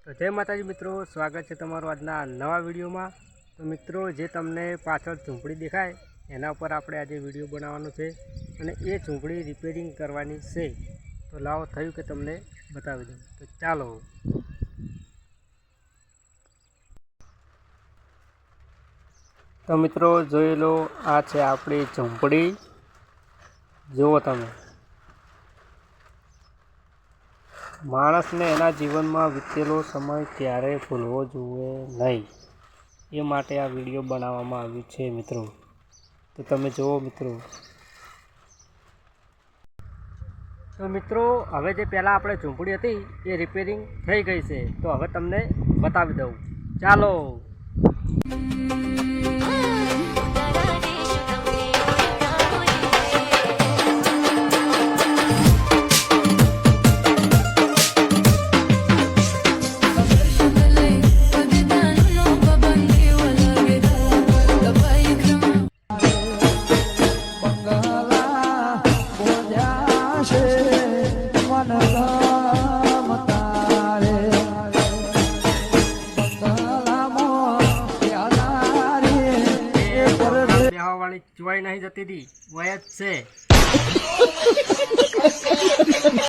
તો જય માતાજી મિત્રો, સ્વાગત છે તમારું આજના નવા વિડીયોમાં। તો મિત્રો, જે તમને પાછળ ઝૂંપડી દેખાય એના ઉપર આપણે આજે વિડીયો બનાવવાનો છે અને એ ઝૂંપડી રિપેરિંગ કરવાની છે। તો લાવો થયું કે તમને બતાવી દઉં। તો ચાલો। તો મિત્રો જોઈ લો, આ છે આપણી ઝૂંપડી। જુઓ તમે, માણસને એના જીવનમાં વીતેલો સમય ક્યારેય ભૂલવો જોઈએ નહીં, એ માટે આ વિડીયો બનાવવામાં આવ્યો છે મિત્રો। તો તમે જુઓ મિત્રો। તો મિત્રો, હવે જે પહેલાં આપણે ઝૂંપડી હતી એ રિપેરિંગ થઈ ગઈ છે। તો હવે તમને બતાવી દઉં, ચાલો। વાળી ચુવાઈ નહીં જતી હતી, વય જ છે।